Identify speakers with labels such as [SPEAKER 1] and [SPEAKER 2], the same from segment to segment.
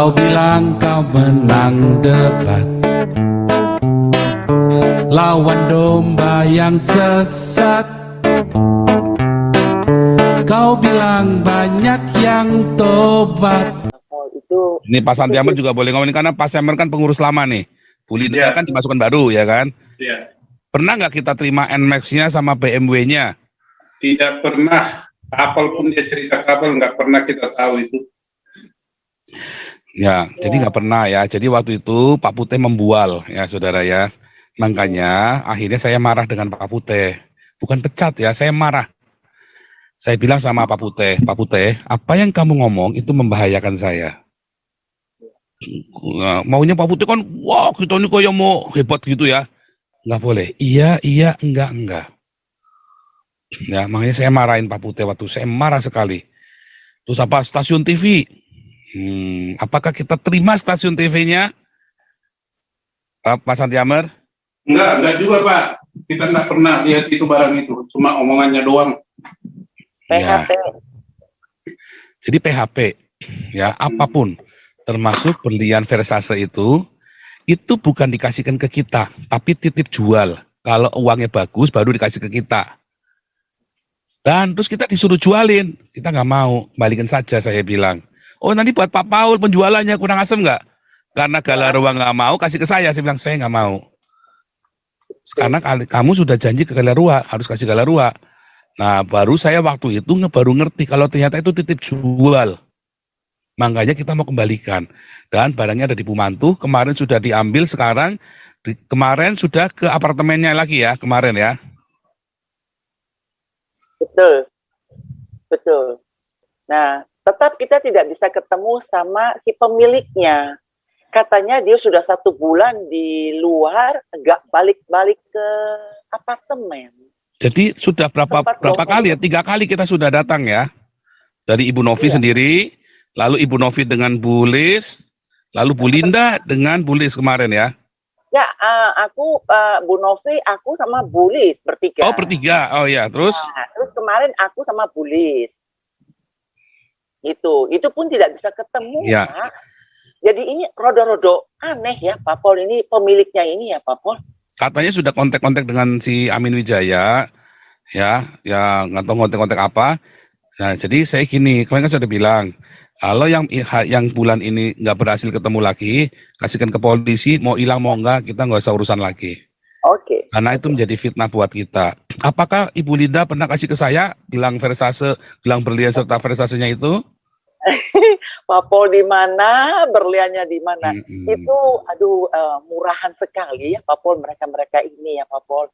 [SPEAKER 1] Kau bilang kau menang debat, lawan domba yang sesat. Kau bilang banyak yang tobat.
[SPEAKER 2] Itu
[SPEAKER 3] Ini Pak Santiamer juga boleh ngomongin karena Pak Santiamer kan pengurus lama nih. Bu Linda kan dimasukkan baru ya kan?
[SPEAKER 4] Iya.
[SPEAKER 3] Pernah nggak kita terima NMAX-nya sama BMW-nya?
[SPEAKER 4] Tidak pernah. Kapal pun dia cerita kapal nggak pernah kita tahu itu.
[SPEAKER 3] Ya, jadi nggak pernah ya. Jadi waktu itu Pak Putih membual ya saudara ya. Makanya akhirnya saya marah dengan Pak Putih. Bukan pecat ya, saya marah. Saya bilang sama Pak Putih, apa yang kamu ngomong itu membahayakan saya. Nah, maunya Pak Putih kan, wah kita ini kayak mau hebat gitu ya. Nggak boleh, iya, enggak. Ya, makanya saya marahin Pak Putih waktu saya marah sekali. Terus apa, stasiun TV? Apakah kita terima stasiun TV-nya? Pak Santiamer?
[SPEAKER 4] Enggak juga Pak. Kita nggak pernah lihat itu barang itu. Cuma omongannya doang.
[SPEAKER 2] PHP.
[SPEAKER 3] Ya. Jadi PHP, ya apapun, termasuk berlian Versace itu bukan dikasihkan ke kita, tapi titip jual. Kalau uangnya bagus, baru dikasih ke kita. Dan terus kita disuruh jualin, kita nggak mau, balikin saja saya bilang. Oh nanti buat Pak Paul penjualannya kurang asem nggak? Karena Galarua nggak mau, kasih ke saya bilang saya nggak mau. Karena kamu sudah janji ke Galarua, harus kasih Galarua. Nah, baru saya waktu itu baru ngerti kalau ternyata itu titip jual. Makanya kita mau kembalikan. Dan barangnya ada di Pumantu, kemarin sudah diambil, sekarang kemarin sudah ke apartemennya lagi ya, kemarin ya.
[SPEAKER 2] Betul. Nah, tetap kita tidak bisa ketemu sama si pemiliknya. Katanya dia sudah 1 bulan di luar, nggak balik-balik ke apartemen.
[SPEAKER 3] Jadi sudah berapa kali ya? 3 kali kita sudah datang ya. Dari Ibu Novi sendiri, lalu Ibu Novi dengan Bu Lis, lalu Bu Linda dengan Bu Lis kemarin ya.
[SPEAKER 2] Ya, aku, Bu Novi, aku sama Bu Lis bertiga.
[SPEAKER 3] Oh bertiga, oh ya, terus?
[SPEAKER 2] Nah, terus kemarin aku sama Bu Lis. Itu pun tidak bisa ketemu ya. Pak. Jadi ini rodo-rodo aneh ya Pak Pol, ini pemiliknya ini ya Pak Pol.
[SPEAKER 3] Katanya sudah kontak-kontak dengan si Amin Wijaya, ya nggak tahu kontak-kontak apa. Nah, jadi saya gini, kemarin kan sudah bilang, kalau yang bulan ini nggak berhasil ketemu lagi, kasihkan ke polisi, mau hilang mau enggak, kita nggak usah urusan lagi.
[SPEAKER 2] Oke.
[SPEAKER 3] Karena itu menjadi fitnah buat kita. Apakah Ibu Linda pernah kasih ke saya gelang Versace, gelang berlian serta Versace-nya itu?
[SPEAKER 2] Pak Pol di mana, berliannya di mana? Itu murahan sekali ya Pak Pol, mereka ini ya Pak Pol.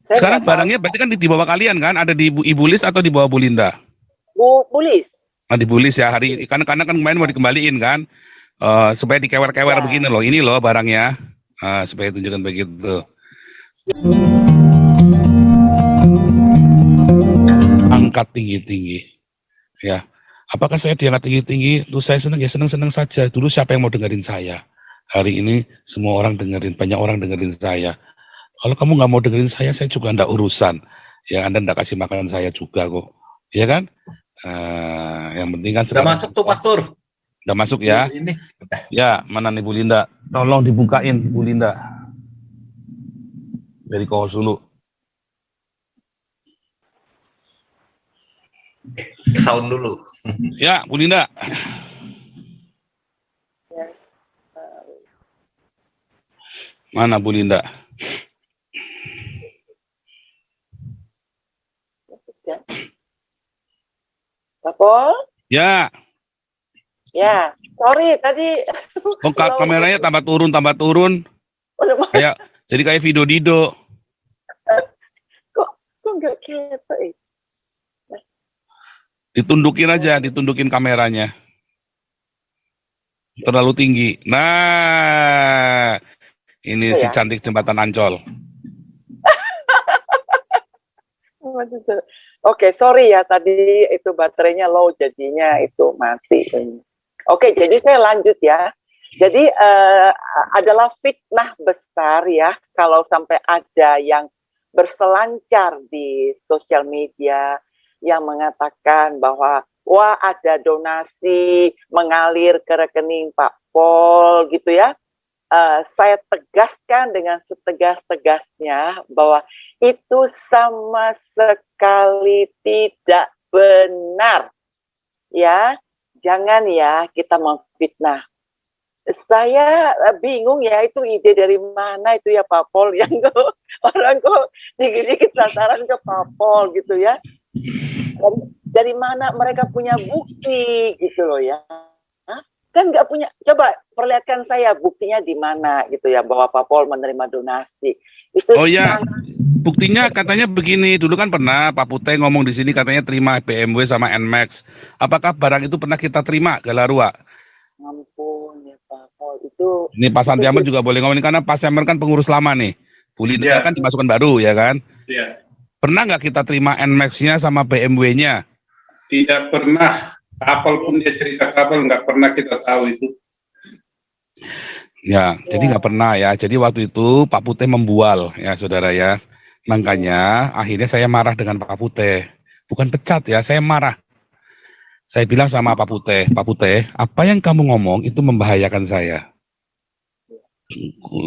[SPEAKER 3] Sekarang barangnya berarti kan di bawah kalian kan? Ada di Ibu Lis atau di bawah Bu Linda?
[SPEAKER 2] Bu Lis.
[SPEAKER 3] Nah, di Bu Lis ya hari ini. Karena kan kemarin mau dikembaliin kan? Supaya dikewer-kewer begini loh. Ini loh barangnya. Supaya tunjukkan begitu. Angkat tinggi-tinggi. Ya. Apakah saya diangkat tinggi-tinggi? Terus saya senang, ya senang-senang saja. Dulu siapa yang mau dengerin saya? Hari ini semua orang dengerin, banyak orang dengerin saya. Kalau kamu nggak mau dengerin saya juga nggak urusan. Ya Anda nggak kasih makan saya juga kok. Ya kan? Yang penting kan
[SPEAKER 5] sudah masuk tuh Pastor.
[SPEAKER 3] Udah masuk ya?
[SPEAKER 5] Ini.
[SPEAKER 3] Ya, mana nih Bu Linda? Tolong dibukain Bu Linda. Dari Kos dulu.
[SPEAKER 5] Sound dulu.
[SPEAKER 3] Ya, Bu Linda. Mana Bu Linda?
[SPEAKER 2] Pak Pol?
[SPEAKER 3] Ya.
[SPEAKER 2] Ya, sorry tadi.
[SPEAKER 3] Kameranya tambah turun. Jadi kayak video Dido.
[SPEAKER 2] Kok nggak ketek?
[SPEAKER 3] Ditundukin kameranya. Terlalu tinggi. Nah, ini si cantik jembatan Ancol.
[SPEAKER 2] Oke, sorry ya tadi itu baterainya low jadinya itu mati. Oke, jadi saya lanjut ya. Jadi adalah fitnah besar ya kalau sampai ada yang berselancar di sosial media yang mengatakan bahwa wah ada donasi mengalir ke rekening Pak Pol gitu ya. Saya tegaskan dengan setegas-tegasnya bahwa itu sama sekali tidak benar. Ya, jangan ya kita memfitnah. Saya bingung ya, itu ide dari mana itu ya Pak Pol, yang orang kok dikit-dikit sasaran ke Pak Pol gitu ya. Dari mana mereka punya bukti gitu loh ya. Hah? Kan nggak punya, coba perlihatkan saya buktinya di mana gitu ya, bahwa Pak Pol menerima donasi. Itu
[SPEAKER 3] Oh ya, buktinya katanya begini, dulu kan pernah Pak Putih ngomong di sini katanya terima BMW sama NMAX. Apakah barang itu pernah kita terima, Galarua?
[SPEAKER 2] ampun ya Pak Pol, itu
[SPEAKER 3] Ini Pak Santiamer juga boleh ngomong karena Pak Santiamer kan pengurus lama nih. Bu Linda
[SPEAKER 4] Iya.
[SPEAKER 3] kan dimasukkan baru ya kan?
[SPEAKER 4] Iya.
[SPEAKER 3] Pernah nggak kita terima NMAX-nya sama BMW-nya?
[SPEAKER 4] Tidak pernah. Kapal pun dia cerita kapal, nggak pernah kita tahu itu.
[SPEAKER 3] Ya, jadi nggak pernah ya. Jadi waktu itu Pak Putih membual ya saudara ya. Makanya akhirnya saya marah dengan Pak Putih. Bukan pecat ya, saya marah. Saya bilang sama Pak Putih, apa yang kamu ngomong itu membahayakan saya.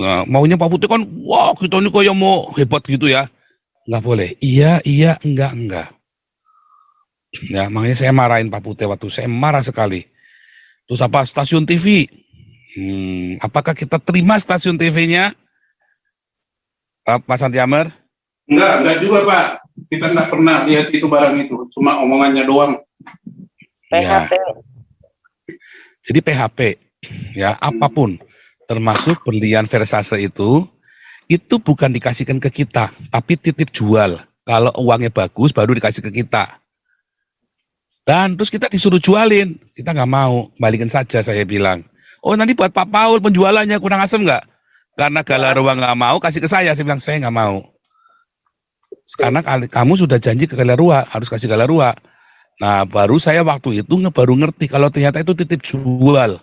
[SPEAKER 3] Nah, maunya Pak Putih kan, wah kita ini kayak mau hebat gitu ya. Nggak boleh. Iya, enggak. Ya, makanya saya marahin Pak Putih waktu saya marah sekali. Terus apa stasiun TV? Apakah kita terima stasiun TV-nya? Pak Santiamer?
[SPEAKER 4] Enggak juga Pak. Kita nggak pernah lihat itu barang itu. Cuma omongannya doang.
[SPEAKER 2] PHP.
[SPEAKER 3] Jadi PHP, ya apapun, termasuk berlian Versace itu bukan dikasihkan ke kita, tapi titip jual. Kalau uangnya bagus, baru dikasih ke kita. Dan terus kita disuruh jualin, kita nggak mau, balikin saja saya bilang. Oh nanti buat Pak Paul penjualannya kurang asem nggak? Karena Galarua nggak mau, kasih ke saya bilang saya nggak mau. Karena kamu sudah janji ke Galarua, harus kasih Galarua. Nah, baru saya waktu itu baru ngerti kalau ternyata itu titip jual.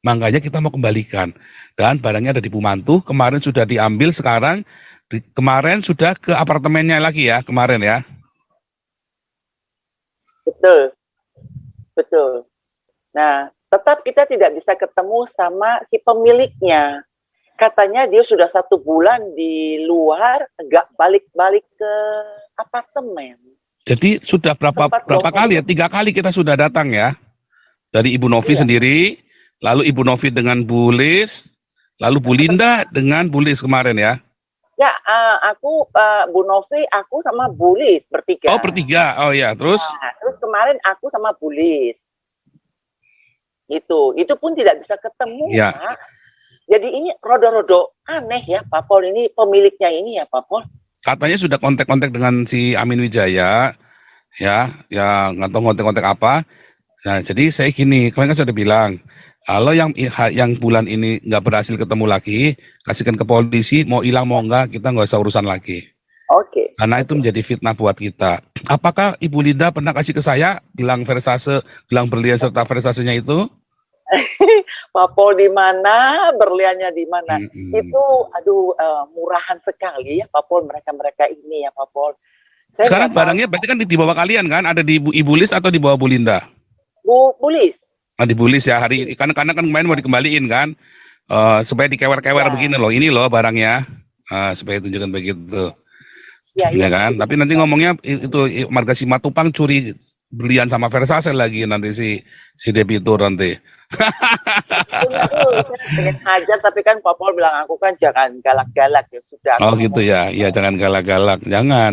[SPEAKER 3] Makanya kita mau kembalikan. Dan barangnya ada di Pumantu, kemarin sudah diambil, sekarang kemarin sudah ke apartemennya lagi ya, kemarin ya.
[SPEAKER 2] Betul. Nah, tetap kita tidak bisa ketemu sama si pemiliknya. Katanya dia sudah 1 bulan di luar, nggak balik-balik ke apartemen.
[SPEAKER 3] Jadi sudah berapa kali ya? 3 kali kita sudah datang ya. Dari Ibu Novi sendiri, lalu Ibu Novi dengan Bu Lis, lalu Bu Linda dengan Bu Lis kemarin ya.
[SPEAKER 2] Ya, aku, Bu Novi, aku sama Bu Lis bertiga.
[SPEAKER 3] Oh bertiga, oh ya, terus?
[SPEAKER 2] Nah, terus kemarin aku sama Bu Lis. Itu pun tidak bisa ketemu
[SPEAKER 3] Ya.
[SPEAKER 2] Pak. Jadi ini rodo-rodo aneh ya Pak Pol, ini pemiliknya ini ya Pak Pol.
[SPEAKER 3] Katanya sudah kontak-kontak dengan si Amin Wijaya, ya nggak tahu kontak-kontak apa. Nah, jadi saya gini, kalian kan sudah bilang, kalau yang bulan ini nggak berhasil ketemu lagi, kasihkan ke polisi, mau hilang mau enggak, kita nggak usah urusan lagi.
[SPEAKER 2] Oke.
[SPEAKER 3] Karena itu menjadi fitnah buat kita. Apakah Ibu Linda pernah kasih ke saya gelang Versace, gelang berlian serta Versace-nya itu?
[SPEAKER 2] Pak Pol di mana, berliannya di mana. Itu aduh murahan sekali ya Pak Pol, mereka ini ya Pak Pol.
[SPEAKER 3] Sekarang barangnya berarti kan di bawah kalian kan? Ada di Ibu Lis atau di bawah Bu Linda?
[SPEAKER 2] Bu Lis.
[SPEAKER 3] Nah, di Bu Lis ya hari ini. Karena kan kemarin mau dikembaliin kan? Supaya dikewer-kewer begini loh. Ini loh barangnya. Supaya tunjukkan begitu. Ya kan? Tapi nanti ngomongnya itu Marga Simatupang curi berlian sama Versace lagi nanti si debitur nanti.
[SPEAKER 2] Pengen hajar tapi kan Pak Pol bilang aku kan jangan galak-galak ya sudah.
[SPEAKER 3] Oh gitu ya, iya jangan galak-galak, jangan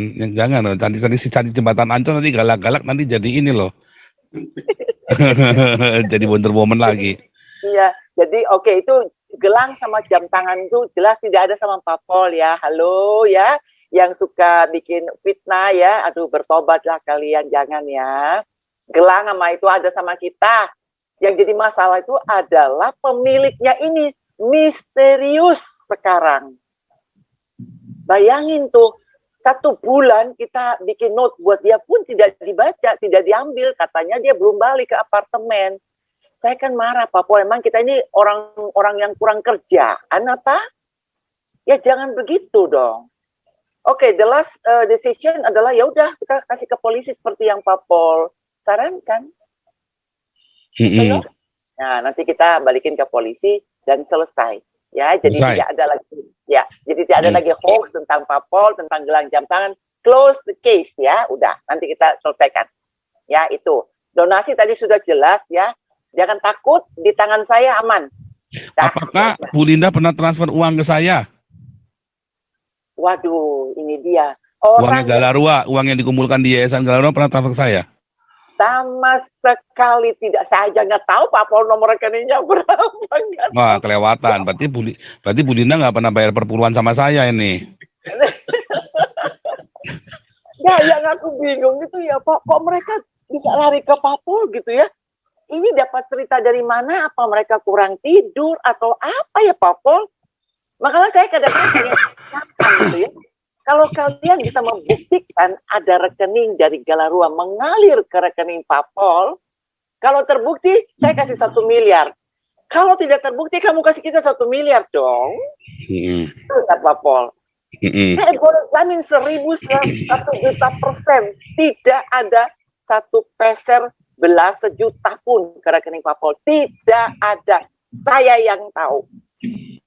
[SPEAKER 3] nanti si jembatan Ancol nanti galak-galak nanti jadi ini loh, jadi Wonder Woman lagi.
[SPEAKER 2] Iya, jadi oke, itu gelang sama jam tangan itu jelas tidak ada sama Pak Pol ya, halo ya, yang suka bikin fitnah ya, aduh bertobatlah kalian jangan ya, gelang sama itu ada sama kita. Yang jadi masalah itu adalah pemiliknya ini misterius sekarang. Bayangin tuh, 1 bulan kita bikin note buat dia pun tidak dibaca, tidak diambil. Katanya dia belum balik ke apartemen. Saya kan marah, Pak Pol, emang kita ini orang yang kurang kerjaan apa? Ya jangan begitu dong. Oke, the last decision adalah ya udah kita kasih ke polisi seperti yang Pak Pol sarankan.
[SPEAKER 3] Mm-mm.
[SPEAKER 2] Betul? Nah, nanti kita balikin ke polisi dan selesai. Ya, jadi
[SPEAKER 3] Selesai.
[SPEAKER 2] tidak ada lagi. Ya, jadi tidak ada
[SPEAKER 3] Hmm.
[SPEAKER 2] lagi hoax tentang parpol, tentang gelang jam tangan. Close the case ya, udah. Nanti kita selesaikan. Ya, itu. Donasi tadi sudah jelas ya. Jangan takut, di tangan saya aman. Dah.
[SPEAKER 3] Apakah Bu Linda pernah transfer uang ke saya?
[SPEAKER 2] Waduh, ini dia.
[SPEAKER 3] Uangnya
[SPEAKER 2] Orang yang
[SPEAKER 3] Galarua, uang yang dikumpulkan di Yayasan Galarua pernah transfer ke saya?
[SPEAKER 2] sama sekali tidak. Saya aja nggak tahu Pak Pol nomor rekeningnya berapa. Nggak
[SPEAKER 3] Wah,
[SPEAKER 2] tahu.
[SPEAKER 3] kelewatan. Berarti Bu Linda nggak pernah bayar perpuluhan sama saya ini.
[SPEAKER 2] Ya, yang aku bingung itu ya Pak, kok mereka bisa lari ke Pak Pol gitu ya? Ini dapat cerita dari mana? Apa mereka kurang tidur atau apa ya Pak Pol? Makanya saya kadang-kadang gitu ya. Kalau kalian bisa membuktikan ada rekening dari Galarua mengalir ke rekening Pak Pol, kalau terbukti saya kasih 1 miliar. Kalau tidak terbukti kamu kasih kita 1 miliar dong.
[SPEAKER 3] Mm-mm.
[SPEAKER 2] Kata Pak Pol.
[SPEAKER 3] Mm-mm.
[SPEAKER 2] Saya boleh jamin 1.000% tidak ada 1 peser belas sejuta pun ke rekening Pak Pol. Tidak ada. Saya yang tahu.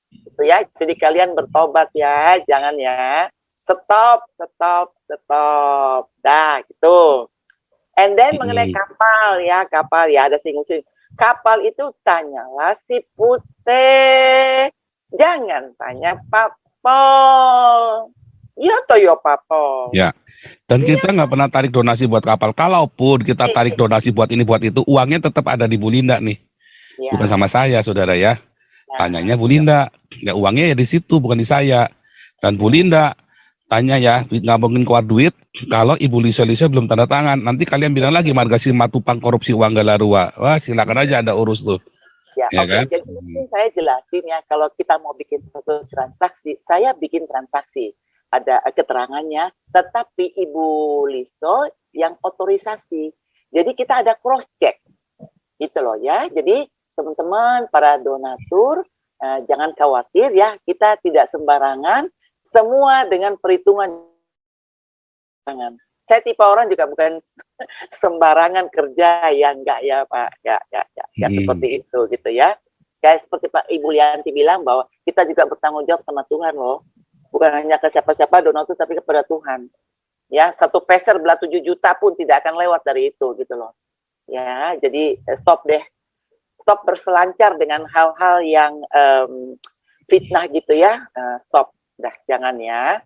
[SPEAKER 2] Gitu ya. Jadi kalian bertobat ya, jangan ya. Stop. Dah, gitu. And then mengenai kapal ya, ada singgung-singgung. Kapal itu tanyalah si Putih. Jangan tanya Pak Pol. Ya toh ya Pak Pol.
[SPEAKER 3] Ya. Dan kita nggak pernah tarik donasi buat kapal. Kalaupun kita tarik donasi buat ini buat itu, uangnya tetap ada di Bu Linda nih.
[SPEAKER 2] Ya.
[SPEAKER 3] Bukan sama saya, saudara ya.
[SPEAKER 2] Nah,
[SPEAKER 3] Tanyanya Bu Linda. Ya uangnya ya di situ, bukan di saya. Dan Bu Linda tanya ya, nggak mungkin keluar duit kalau Ibu Lisa belum tanda tangan. Nanti kalian bilang lagi Marga Simatupang korupsi uang Galarua. Wah, silakan aja Anda urus tuh.
[SPEAKER 2] Ya,
[SPEAKER 3] Ya
[SPEAKER 2] oke.
[SPEAKER 3] kan?
[SPEAKER 2] Jadi mungkin saya jelasin ya, kalau kita mau bikin satu transaksi, saya bikin transaksi. Ada keterangannya, tetapi Ibu Liso yang otorisasi. Jadi kita ada cross check. Gitu loh ya. Jadi teman-teman para donatur, jangan khawatir ya, kita tidak sembarangan, semua dengan perhitungan. Saya tipe orang juga bukan sembarangan kerja ya, enggak ya Pak, ya seperti itu gitu ya. Kayak seperti Pak Ibu Lianti bilang bahwa kita juga bertanggung jawab sama Tuhan loh, bukan hanya ke siapa-siapa donatur tapi kepada Tuhan. Ya, 1 peser belah 7 juta pun tidak akan lewat dari itu gitu loh. Ya, jadi stop deh, stop berselancar dengan hal-hal yang fitnah gitu ya, stop, dah jangan ya.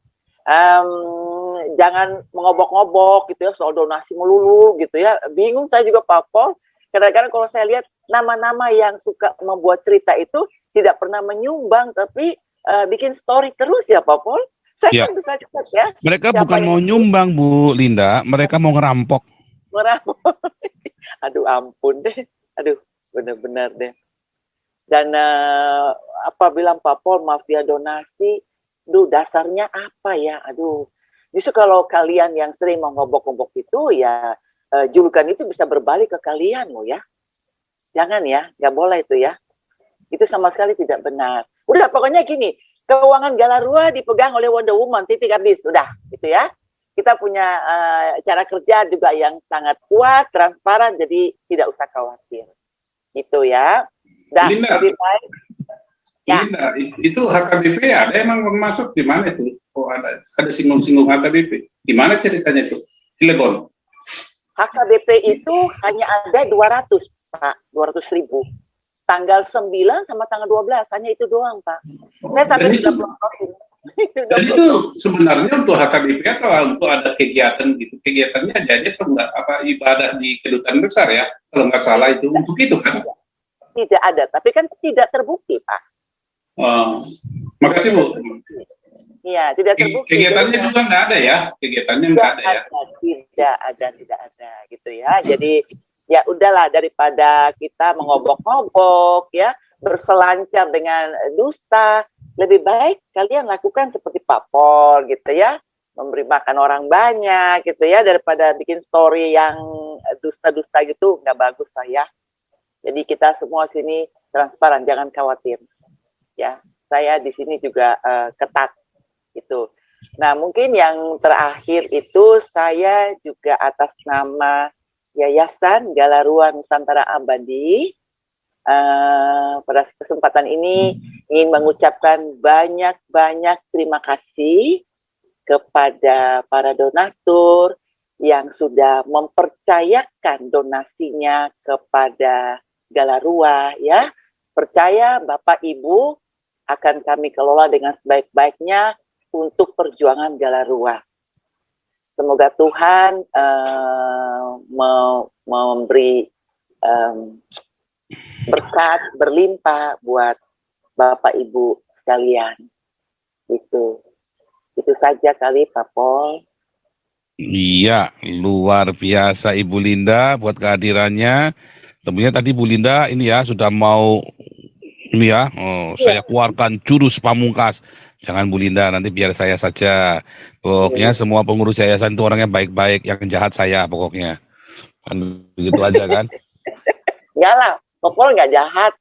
[SPEAKER 2] Jangan mengobok-ngobok gitu ya soal donasi melulu gitu ya. Bingung saya juga Pak Pol. Kadang-kadang kalau saya lihat nama-nama yang suka membuat cerita itu tidak pernah menyumbang tapi bikin story terus ya Pak Pol. Saya
[SPEAKER 3] Ya.
[SPEAKER 2] kan bisa cepat ya.
[SPEAKER 3] Mereka
[SPEAKER 2] Siapa
[SPEAKER 3] bukan
[SPEAKER 2] yang
[SPEAKER 3] mau nyumbang Bu Linda, mereka mau ngerampok.
[SPEAKER 2] merampok. Aduh ampun deh. Aduh benar-benar deh. Dan apa bilang Pak Pol mafia donasi, duh dasarnya apa ya? Aduh. Justru kalau kalian yang sering mengobok-obok itu ya julukan itu bisa berbalik ke kalian loh ya. Jangan ya, nggak boleh itu ya. Itu sama sekali tidak benar. Udah pokoknya gini, keuangan Galarua dipegang oleh Wonder Woman, titik habis, udah gitu ya. Kita punya cara kerja juga yang sangat kuat, transparan, jadi tidak usah khawatir. Gitu ya. Dah,
[SPEAKER 4] Linda.
[SPEAKER 2] lebih baik. Ya.
[SPEAKER 4] Linda, itu HKBP ada emang masuk di mana itu? Oh ada singgung-singgung HKBP. Gimana ceritanya itu? Cilegon.
[SPEAKER 2] HKBP itu hanya ada 200, Pak, 200.000. Tanggal 9 sama tanggal 12, hanya itu doang, Pak. Saya sampai
[SPEAKER 4] Dan itu sebenarnya untuk HKBP atau untuk ada kegiatan gitu? Kegiatannya jadi atau enggak? Apa ibadah di kedutaan besar ya? Kalau nggak salah itu untuk itu kan?
[SPEAKER 2] Tidak ada, tapi kan tidak terbukti, Pak.
[SPEAKER 4] Makasih Bu.
[SPEAKER 2] Iya, tidak terbukti.
[SPEAKER 4] Kegiatannya juga nggak ada ya? Kegiatannya nggak ada ya?
[SPEAKER 2] Tidak ada gitu ya. Jadi ya udahlah daripada kita mengobok-ngobok ya, berselancar dengan dusta, lebih baik kalian lakukan seperti Pak Pol gitu ya, memberi makan orang banyak gitu ya, daripada bikin story yang dusta-dusta gitu, nggak bagus lah ya. Jadi kita semua sini transparan, jangan khawatir. Ya, saya di sini juga ketat gitu. Nah, mungkin yang terakhir itu saya juga atas nama Yayasan Galarua Nusantara Abadi. Pada kesempatan ini ingin mengucapkan banyak-banyak terima kasih kepada para donatur yang sudah mempercayakan donasinya kepada Galarua, ya. Percaya Bapak Ibu akan kami kelola dengan sebaik-baiknya untuk perjuangan Galarua. Semoga Tuhan memberi berkat berlimpah buat Bapak Ibu sekalian. Itu saja kali Pak Pol.
[SPEAKER 3] Iya, luar biasa Ibu Linda buat kehadirannya. Tentunya tadi Bu Linda ini ya sudah mau ini ya, saya keluarkan jurus pamungkas. Jangan Bu Linda, nanti biar saya saja. Pokoknya semua pengurus yayasan itu orangnya baik-baik, yang jahat saya pokoknya. Kan begitu aja kan?
[SPEAKER 2] Enggak lah, Popol nggak jahat.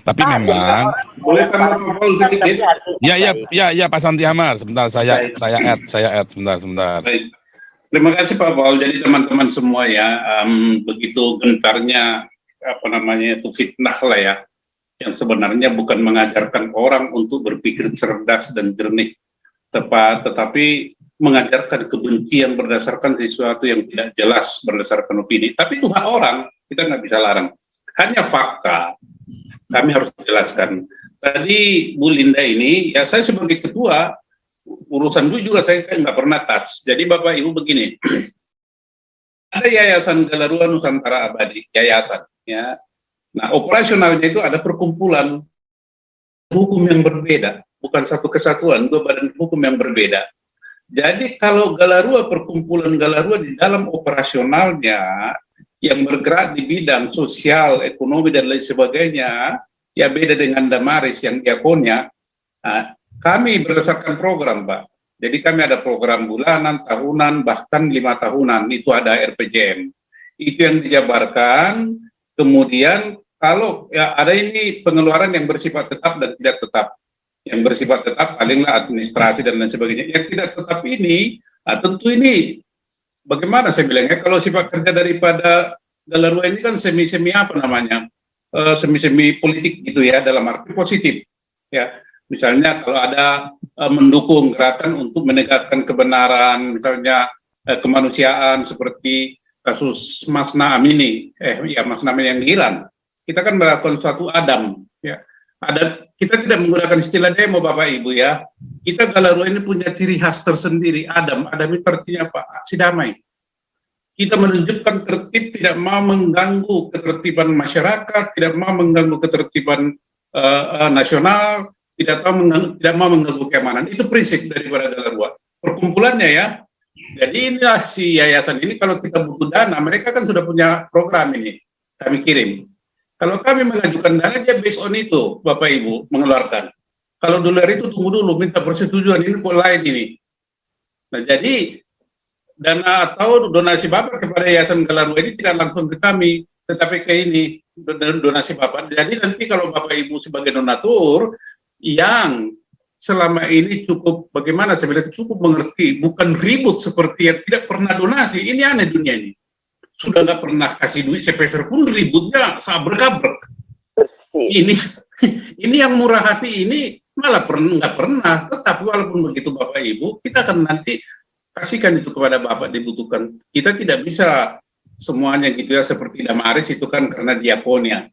[SPEAKER 3] Tapi memang
[SPEAKER 4] Boleh tambah Popol sedikit?
[SPEAKER 3] ya Pak Santi Amar, sebentar saya add sebentar.
[SPEAKER 4] Baik. Terima kasih Pak Paul. Jadi teman-teman semua ya, begitu gentarnya itu fitnah lah ya, yang sebenarnya bukan mengajarkan orang untuk berpikir cerdas dan jernih, tetapi mengajarkan kebencian berdasarkan sesuatu yang tidak jelas berdasarkan opini. Tapi itu hak orang, kita nggak bisa larang. Hanya fakta, kami harus jelaskan. Tadi Bu Linda ini, ya saya sebagai ketua, urusan itu juga saya nggak pernah touch. Jadi Bapak Ibu begini, ada Yayasan Galarua Nusantara Abadi, yayasan. Ya. Nah, operasionalnya itu ada perkumpulan hukum yang berbeda, bukan satu kesatuan, dua badan hukum yang berbeda. Jadi kalau Galarua, perkumpulan Galarua di dalam operasionalnya yang bergerak di bidang sosial, ekonomi dan lain sebagainya, ya beda dengan Damaris yang diakonnya. Kami berdasarkan program, Pak. Jadi kami ada program bulanan, tahunan, bahkan 5 tahunan. Itu ada RPJM. Itu yang dijabarkan. Kemudian kalau ya ada ini pengeluaran yang bersifat tetap dan tidak tetap. Yang bersifat tetap palinglah administrasi dan lain sebagainya. Yang tidak tetap ini, tentu ini bagaimana saya bilangnya, kalau sifat kerja daripada Galarua ini kan semi-semi apa namanya, semi-semi politik gitu ya, dalam arti positif. Ya, misalnya kalau ada mendukung gerakan untuk menegakkan kebenaran, misalnya kemanusiaan seperti kasus Mas Naam ini, Mas Naam yang di Iran, kita kan melakukan suatu Adam, ya. Kita tidak menggunakan istilah demo Bapak Ibu ya. Kita Galarua ini punya ciri khas tersendiri, Adam itu artinya apa? Aksi damai. Kita menunjukkan tertib, tidak mau mengganggu ketertiban masyarakat, tidak mau mengganggu ketertiban nasional, tidak mau mengganggu keamanan. Itu prinsip daripada Galarua. Perkumpulannya ya. Jadi inilah si yayasan ini, kalau kita butuh dana, mereka kan sudah punya program ini, kami kirim. Kalau kami mengajukan dana, dia based on itu, Bapak Ibu, mengeluarkan. Kalau dolar itu tunggu dulu, minta persetujuan, ini kok lain ini. Nah, jadi dana atau donasi Bapak kepada Yayasan Galarua ini tidak langsung ke kami, tetapi ke ini, donasi Bapak. Jadi nanti kalau Bapak Ibu sebagai donatur, yang selama ini cukup, bagaimana saya bilang, cukup mengerti, bukan ribut seperti yang tidak pernah donasi, ini aneh dunia ini. Sudah nggak pernah kasih duit sepeser pun ributnya sabrek-kabrek. Ini yang murah hati ini malah nggak pernah. Tetapi walaupun begitu Bapak Ibu, kita akan nanti kasihkan itu kepada Bapak dibutuhkan. Kita tidak bisa semuanya gitu ya, seperti Damaris itu kan karena diakonia,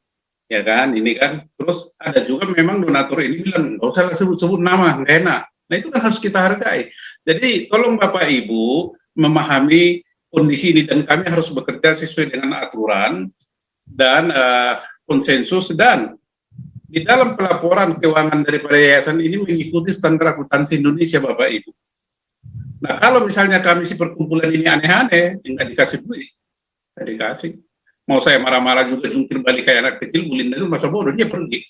[SPEAKER 4] ya kan? Ini kan. Terus ada juga memang donatur ini bilang nggak usah sebut-sebut nama, nggak enak. Nah itu kan harus kita hargai. Jadi tolong Bapak Ibu memahami kondisi ini, dan kami harus bekerja sesuai dengan aturan dan konsensus, dan di dalam pelaporan keuangan daripada yayasan ini mengikuti standar akuntansi Indonesia, Bapak Ibu. Nah, kalau misalnya kami si perkumpulan ini aneh-aneh, nggak dikasih duit, nggak dikasih. Mau saya marah-marah juga jungkir balik kayak anak kecil, Bu Linda itu masa bodoh, dia pergi.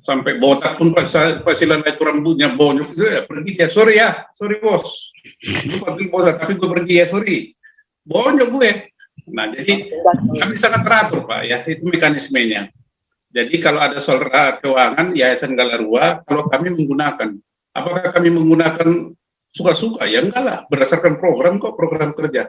[SPEAKER 4] Sampai botak pun Pak Silan itu rambutnya bonyok, ya pergi dia, sorry bos, gue panggil bos, tapi gue pergi ya, sorry, bonyok gue. Nah, jadi kami sangat teratur Pak ya, itu mekanismenya. Jadi kalau ada soal keuangan Yayasan Galarua, kalau kami menggunakan, apakah kami menggunakan suka-suka, ya enggak lah, berdasarkan program kerja.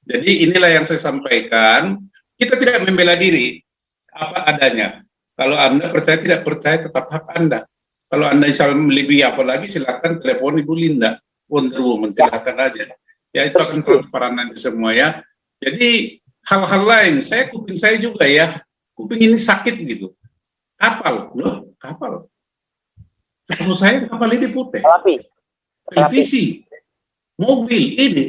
[SPEAKER 4] Jadi inilah yang saya sampaikan, kita tidak membela diri apa adanya. Kalau Anda percaya tidak percaya tetap hak Anda. Kalau Anda misalnya lebih apalagi silakan telepon Ibu Linda, Wonder Woman, silakan aja. Ya itu akan transparan nanti semua ya. Jadi hal-hal lain, kuping saya juga ya, kuping ini sakit gitu. Kapal, loh, kapal. Menurut saya kapal ini putih. Televisi, mobil ini.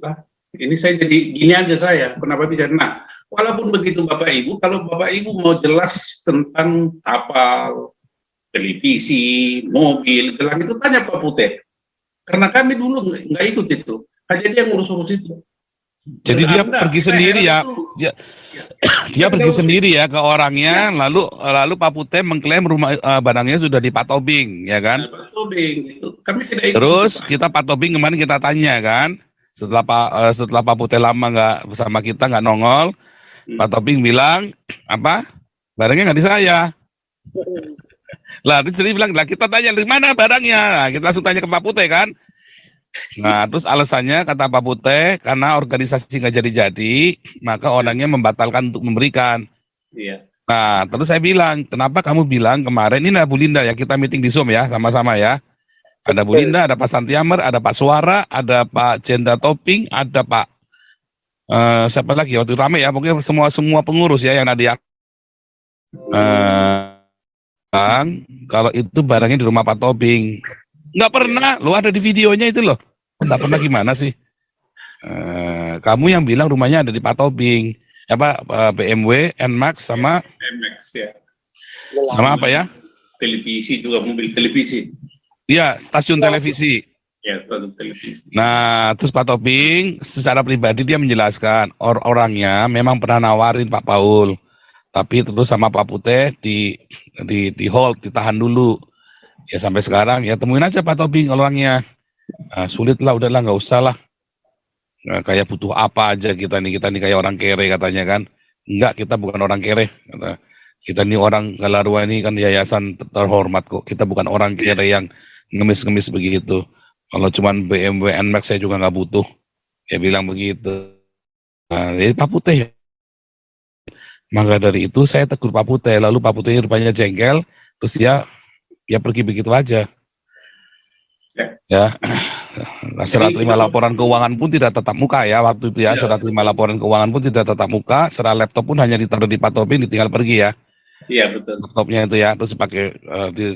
[SPEAKER 4] Nah, ini saya jadi gini aja saya, kenapa bicara. Nah, walaupun begitu Bapak Ibu, kalau Bapak Ibu mau jelas tentang kapal, televisi, mobil, gelang itu tanya Pak Putih. Karena kami dulu nggak ikut itu, hanya dia ngurus-urus itu.
[SPEAKER 3] Jadi dia pergi sendiri ya, dia pergi sendiri ya ke orangnya, lalu Pak Putih mengklaim rumah barangnya sudah di Pak Tobing, ya kan?
[SPEAKER 4] Pak Tobing itu, kami tidak ikut.
[SPEAKER 3] Terus kita Pak Tobing kemarin kita tanya kan, setelah Pak Putih lama nggak bersama kita nggak nongol, Pak Tobing bilang apa? Barangnya nggak di saya. Lah, terus dia bilang, lah kita tanya di mana barangnya? Nah, kita langsung tanya ke Pak Putih kan. Nah, terus alasannya kata Pak Putih, karena organisasi nggak jadi-jadi, maka orangnya membatalkan untuk memberikan.
[SPEAKER 4] Iya.
[SPEAKER 3] Nah, terus saya bilang, kenapa kamu bilang kemarin, ini ada Bu Linda ya, kita meeting di Zoom ya, sama-sama ya. Ada Bu Linda, ada Pak Santiamer, ada Pak Suara, ada Pak Jendra Toping, ada Pak, siapa lagi, waktu itu rame ya, pokoknya semua pengurus ya yang ada yang, kalau itu barangnya di rumah Pak Tobing. Nggak pernah, lo ada di videonya itu loh. Nggak pernah gimana sih? Kamu yang bilang rumahnya ada di Pak Tobing. Apa, BMW, NMAX sama?
[SPEAKER 4] NMAX ya.
[SPEAKER 3] Sama apa ya?
[SPEAKER 4] Televisi juga, mobil televisi.
[SPEAKER 3] Iya, stasiun televisi.
[SPEAKER 4] Ya, stasiun televisi.
[SPEAKER 3] Nah, terus Pak Tobing secara pribadi dia menjelaskan, orangnya memang pernah nawarin Pak Paul. Tapi terus sama Pak Putih di hold, ditahan dulu. Ya sampai sekarang ya temuin aja Pak Tobing orangnya. Sulit lah, udahlah nggak usah lah. Kayak butuh apa aja kita nih kayak orang kere katanya kan. Enggak, kita bukan orang kere. Kita nih orang Galarua ini kan yayasan terhormat kok. Kita bukan orang kere yang ngemis-ngemis begitu. Kalau cuman BMW NMAX saya juga nggak butuh. Dia bilang begitu. Nah, jadi Pak Putih ya. Maka dari itu saya tegur Pak Putih, lalu Pak Putih rupanya jengkel, terus dia pergi begitu aja. Ya, serah terima laporan keuangan pun tidak tatap muka ya waktu itu ya, serah terima laporan keuangan pun tidak tatap muka, serah laptop pun hanya ditaruh di Pak Tobing, ditinggal pergi ya.
[SPEAKER 4] Iya betul.
[SPEAKER 3] Laptopnya itu ya, terus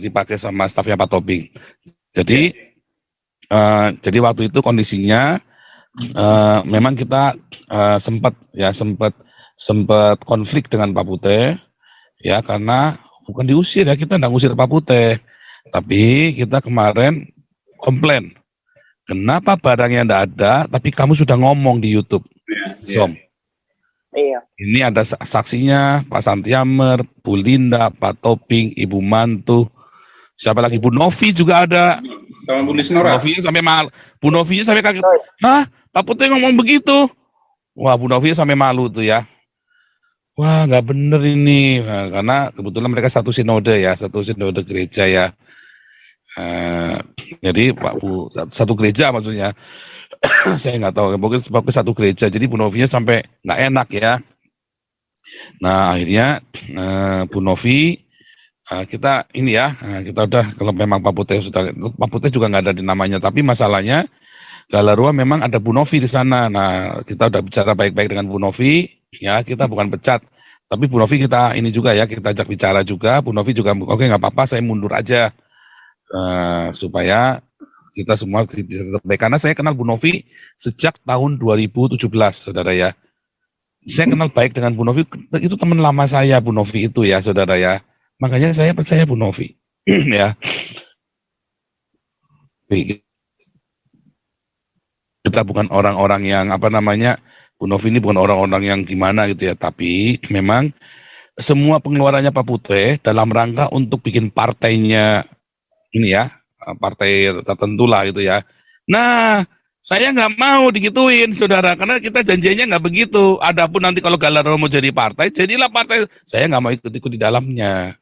[SPEAKER 3] dipakai sama stafnya Pak Tobing. Jadi, jadi waktu itu kondisinya memang kita sempat konflik dengan Pak Putih ya, karena bukan diusir ya, kita nggak ngusir Pak Putih, tapi kita kemarin komplain kenapa barangnya nggak ada tapi kamu sudah ngomong di YouTube. Som.
[SPEAKER 2] Iya.
[SPEAKER 3] Ini ada saksinya Pak Santiamer, Bu Linda, Pak Tobing, Ibu Mantu, siapa lagi, Bu Novi juga ada.
[SPEAKER 4] Sama Bu Lisnora.
[SPEAKER 3] Bu Novi sampai kaget, hah Pak Putih ngomong begitu. Wah, Bu Novi sampai malu tuh ya. Wah, nggak bener ini. Nah, karena kebetulan mereka satu sinode gereja ya. Jadi Pak Bu satu gereja maksudnya. Saya nggak tahu, pokoknya satu gereja. Jadi Bu Novinya sampai nggak enak ya. Nah akhirnya Bu Novi kita ini ya, kita udah kalau memang Pak Putih juga nggak ada di namanya. Tapi masalahnya Galarua memang ada Bu Novi di sana. Nah kita udah bicara baik-baik dengan Bu Novi. Ya, kita bukan pecat, tapi Bu Novi kita ini juga ya, kita ajak bicara juga. Bu Novi juga, oke nggak apa-apa, saya mundur aja supaya kita semua bisa tetap baik. Karena saya kenal Bu Novi sejak tahun 2017, saudara ya. Saya kenal baik dengan Bu Novi, itu teman lama saya Bu Novi itu ya, saudara ya. Makanya saya percaya Bu Novi, ya. Kita bukan orang-orang yang apa namanya. Bu Novi ini bukan orang-orang yang gimana gitu ya, tapi memang semua pengeluarannya Pak Putih dalam rangka untuk bikin partainya ini ya, partai tertentu lah gitu ya. Nah, saya nggak mau digituin, saudara, karena kita janjinya nggak begitu. Adapun nanti kalau Galarua mau jadi partai, jadilah partai. Saya nggak mau ikut-ikut di dalamnya.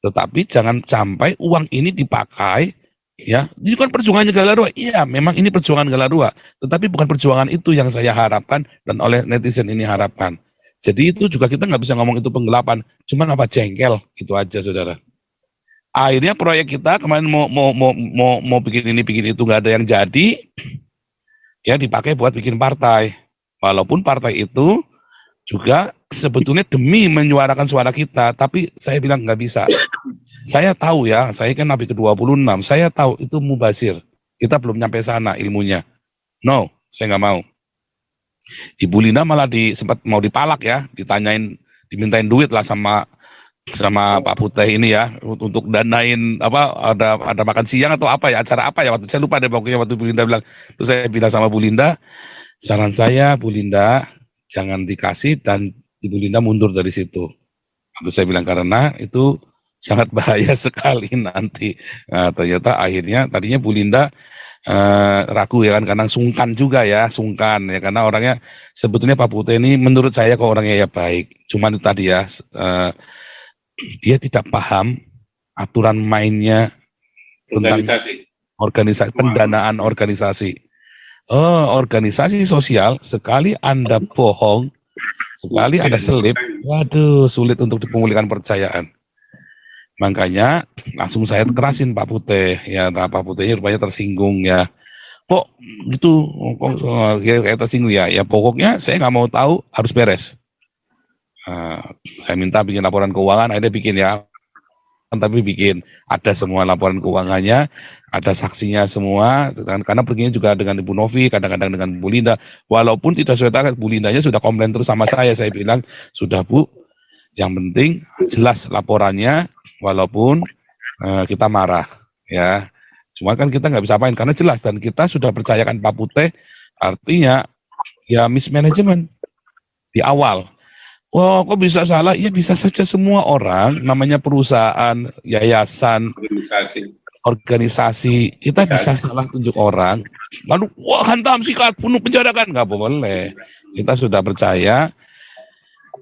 [SPEAKER 3] Tetapi jangan sampai uang ini dipakai Ya, ini kan perjuangannya Galarua. Iya, memang ini perjuangan Galarua. Tetapi bukan perjuangan itu yang saya harapkan dan oleh netizen ini harapkan. Jadi itu juga kita nggak bisa ngomong itu penggelapan. Cuma apa jengkel, itu aja saudara. Akhirnya proyek kita kemarin mau bikin ini bikin itu nggak ada yang jadi. Ya dipakai buat bikin partai. Walaupun partai itu juga sebetulnya demi menyuarakan suara kita, tapi saya bilang nggak bisa. Saya tahu ya, saya kan Nabi ke-26, saya tahu itu mubazir. Kita belum nyampe sana ilmunya. No, saya nggak mau. Ibu Linda malah sempat mau dipalak ya, dimintain duit lah sama Pak Putih ini ya, untuk danain apa, ada makan siang atau apa ya, acara apa ya, waktu saya lupa deh pokoknya waktu Bu Linda bilang. Terus saya bilang sama Bu Linda, saran saya Bu Linda, jangan dikasih dan Ibu Linda mundur dari situ. Lalu saya bilang karena itu sangat bahaya sekali nanti. Nah, ternyata akhirnya tadinya Bu Linda ragu ya kan karena sungkan juga ya, sungkan ya karena orangnya sebetulnya Pak Putih ini menurut saya kok orangnya ya baik. Cuman itu tadi ya dia tidak paham aturan mainnya tentang organisasi pendanaan organisasi. Oh, organisasi sosial sekali Anda bohong, sekali Anda selip, waduh sulit untuk dipulihkan percayaan. Makanya langsung saya kerasin Pak Putih, ya Pak Putihnya rupanya tersinggung ya. Kok gitu, kok kayak tersinggung ya? Ya pokoknya saya nggak mau tahu, harus beres. Saya minta bikin laporan keuangan, akhirnya bikin ya. Tapi bikin ada semua laporan keuangannya, ada saksinya semua, karena perginya juga dengan Ibu Novi, kadang-kadang dengan Bu Linda. Walaupun tidak sesuai target, Bu Lindanya sudah komplain terus sama saya bilang sudah Bu, yang penting jelas laporannya. Walaupun kita marah, ya, cuma kan kita nggak bisa apain karena jelas dan kita sudah percayakan Pak Putih, artinya ya mismanagement di awal. Wah, kok bisa salah? Ya bisa saja semua orang, namanya perusahaan, yayasan, organisasi, kita bisa salah tunjuk orang. Lalu wah hantam, sikat, bunuh, penjarakan, nggak boleh. Kita sudah percaya,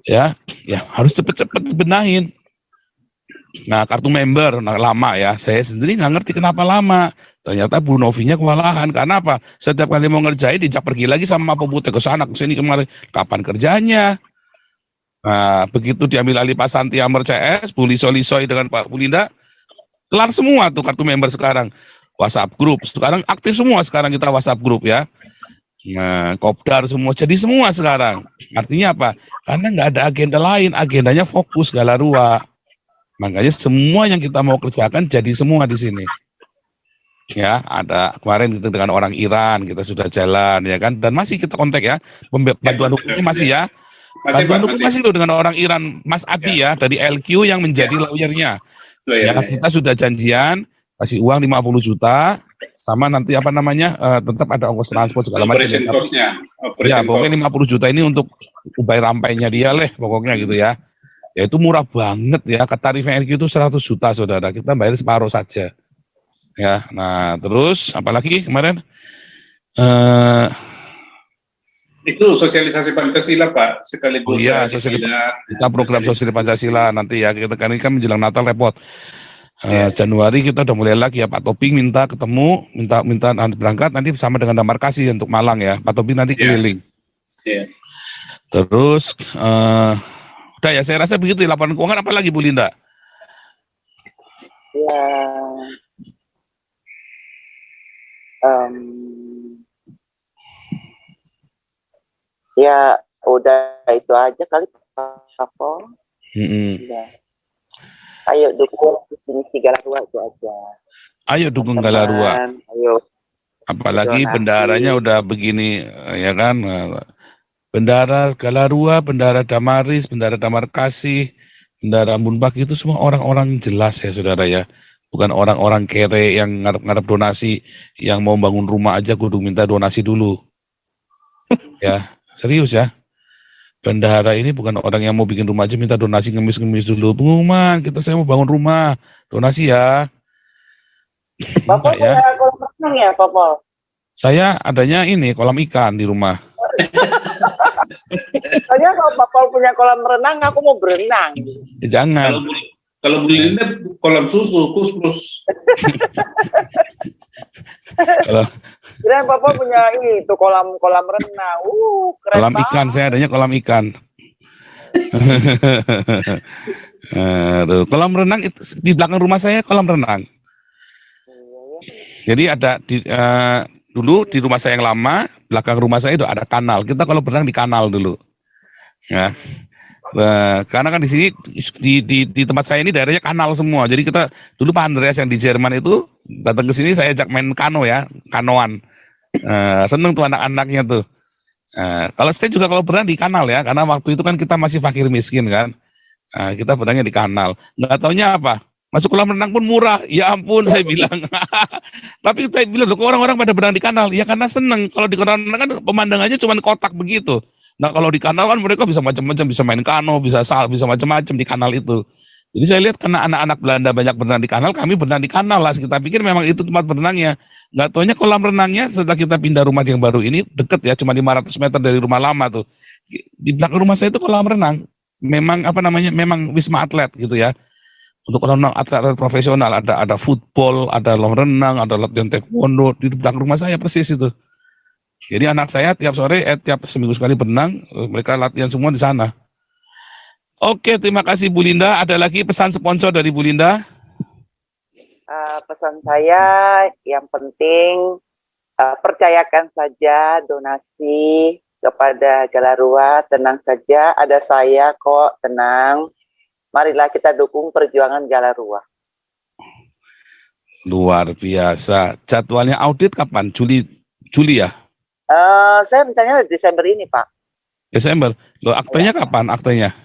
[SPEAKER 3] ya harus cepat-cepat benahin. Nah, kartu member lama ya. Saya sendiri nggak ngerti kenapa lama. Ternyata Bu Novinya kewalahan. Karena apa? Setiap kali mau ngerjain dijak pergi lagi sama Pak Putih ke sana ke sini kemarin. Kapan kerjanya? Nah, begitu diambil alih Pak Santi Amar CS, Bu Liso-Lisoi dengan Pak Bu Linda, kelar semua tuh kartu member sekarang. WhatsApp group. Sekarang aktif semua sekarang kita WhatsApp group ya. Nah, kopdar semua. Jadi semua sekarang. Artinya apa? Karena nggak ada agenda lain. Agendanya fokus Galarua. Makanya semua yang kita mau kerjakan jadi semua di sini. Ya, ada kemarin kita dengan orang Iran kita sudah jalan ya kan, dan masih kita kontak ya, bantuan hukumnya masih ya. Bantuan hukum masih loh dengan orang Iran, Mas Adi ya dari LQ yang menjadi lawyernya. Ya, kita sudah janjian kasih uang 50 juta sama nanti apa namanya tetap ada ongkos transport segala macam. Ya, pokoknya 50 juta ini untuk ubay rampainya dia leh pokoknya gitu ya. Ya itu murah banget ya, tarifnya LQ itu 100 juta saudara, kita bayar separuh saja. Ya, nah terus apalagi kemarin
[SPEAKER 4] itu sosialisasi Pancasila Pak, sekaligus.
[SPEAKER 3] Oh iya, kita program sosialisasi Pancasila nanti ya, kita kan menjelang Natal repot. Januari kita udah mulai lagi ya, Pak Toping minta ketemu, minta berangkat nanti sama dengan Damar Kasih untuk Malang ya, Pak Toping nanti keliling. Terus udah ya, saya rasa begitu ya, laporan keuangan apa lagi Bu Linda?
[SPEAKER 2] Ya udah itu aja kali apa? Ya. Ayo dukung visi Galarua itu aja.
[SPEAKER 3] Ayo dukung Galarua.
[SPEAKER 2] Ayo.
[SPEAKER 3] Apalagi bendaranya udah begini ya kan. Bendara Galarua, bendara Damaris, bendara Damar Kasih, bendara Munbak itu semua orang-orang jelas ya saudara ya. Bukan orang-orang kere yang ngarep-ngarep donasi, yang mau bangun rumah aja kudu minta donasi dulu. Ya, serius ya. Bendahara ini bukan orang yang mau bikin rumah aja minta donasi ngemis-ngemis dulu. Pengumuman, saya mau bangun rumah, donasi ya.
[SPEAKER 2] Bapak
[SPEAKER 3] ya.
[SPEAKER 2] punya kolam renang ya, Bapak?
[SPEAKER 3] Saya adanya ini, kolam ikan di rumah.
[SPEAKER 2] Soalnya kalau Bapak punya kolam renang, aku mau berenang.
[SPEAKER 3] Ya, jangan.
[SPEAKER 4] Kalau Bu Linda kolam susu, kus-plus.
[SPEAKER 3] Kalau
[SPEAKER 2] Kirain Papa punya ini tuh kolam renang. Keren
[SPEAKER 3] kolam
[SPEAKER 2] banget.
[SPEAKER 3] ikan, saya adanya kolam ikan. Aduh, kolam renang itu, di belakang rumah saya kolam renang. Jadi ada dulu di rumah saya yang lama, belakang rumah saya itu ada kanal. Kita kalau berenang di kanal dulu. Ya. Karena kan di sini di tempat saya ini daerahnya kanal semua. Jadi kita dulu Pak Andreas yang di Jerman itu datang ke sini, saya ajak main kano ya, kanoan. Seneng tuh anak-anaknya tuh. Kalau saya juga kalau berenang di kanal ya, karena waktu itu kan kita masih fakir miskin kan. Kita berenangnya di kanal. Nggak taunya apa? Masuk kolam renang pun murah. Ya ampun, saya bilang. Tapi saya bilang, loh kok orang-orang pada berenang di kanal? Ya karena seneng. Kalau di kolam renang kan pemandangannya cuma kotak begitu. Nah kalau di kanal kan mereka bisa macam-macam, bisa main kano, bisa macam-macam di kanal itu. Jadi saya lihat karena anak-anak Belanda banyak berenang di kanal, kami berenang di kanal lah. Kita pikir memang itu tempat berenangnya. Nggak taunya kolam renangnya setelah kita pindah rumah yang baru ini, deket ya, cuma 500 meter dari rumah lama tuh. Di belakang rumah saya itu kolam renang. Memang memang wisma atlet gitu ya. Untuk orang atlet profesional ada football, ada kolam renang, ada latihan taekwondo di belakang rumah saya persis itu. Jadi anak saya tiap sore, tiap seminggu sekali berenang, mereka latihan semua di sana. Oke, terima kasih Bu Linda. Ada lagi pesan sponsor dari Bu Linda?
[SPEAKER 2] Pesan saya yang penting percayakan saja donasi kepada Galarua, tenang saja, ada saya kok, tenang. Marilah kita dukung perjuangan Galarua.
[SPEAKER 3] Luar biasa. Jadwalnya audit kapan? Juli ya?
[SPEAKER 2] Saya rencananya Desember ini, Pak.
[SPEAKER 3] Desember. Loh, aktenya kapan aktenya?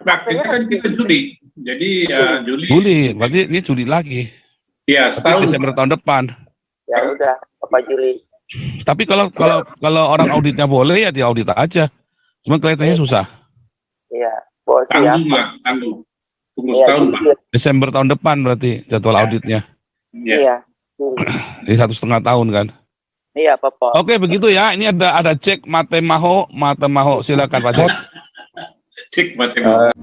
[SPEAKER 4] Praktiknya kan kita Juli. Jadi
[SPEAKER 3] Juli, berarti ini Juli lagi.
[SPEAKER 4] Ya,
[SPEAKER 3] Tapi
[SPEAKER 4] setahun.
[SPEAKER 3] Desember tahun depan.
[SPEAKER 2] Ya udah, Bapak Juli.
[SPEAKER 3] Tapi kalau orang auditnya boleh ya diaudit aja. Cuma kelihatannya susah.
[SPEAKER 2] Iya, bos siap.
[SPEAKER 4] Tanggung lah, tanggung. Tunggu
[SPEAKER 2] Iya,
[SPEAKER 4] setahun,
[SPEAKER 2] Juli.
[SPEAKER 4] Pak.
[SPEAKER 3] Desember tahun depan berarti jadwal auditnya.
[SPEAKER 4] Ya.
[SPEAKER 2] Iya, Juli.
[SPEAKER 3] Jadi 1,5 tahun kan.
[SPEAKER 2] Iya, Bapak.
[SPEAKER 3] Oke, begitu ya. Ini ada cek Matemaho. Silakan Pak Cek.
[SPEAKER 4] Cek matematika.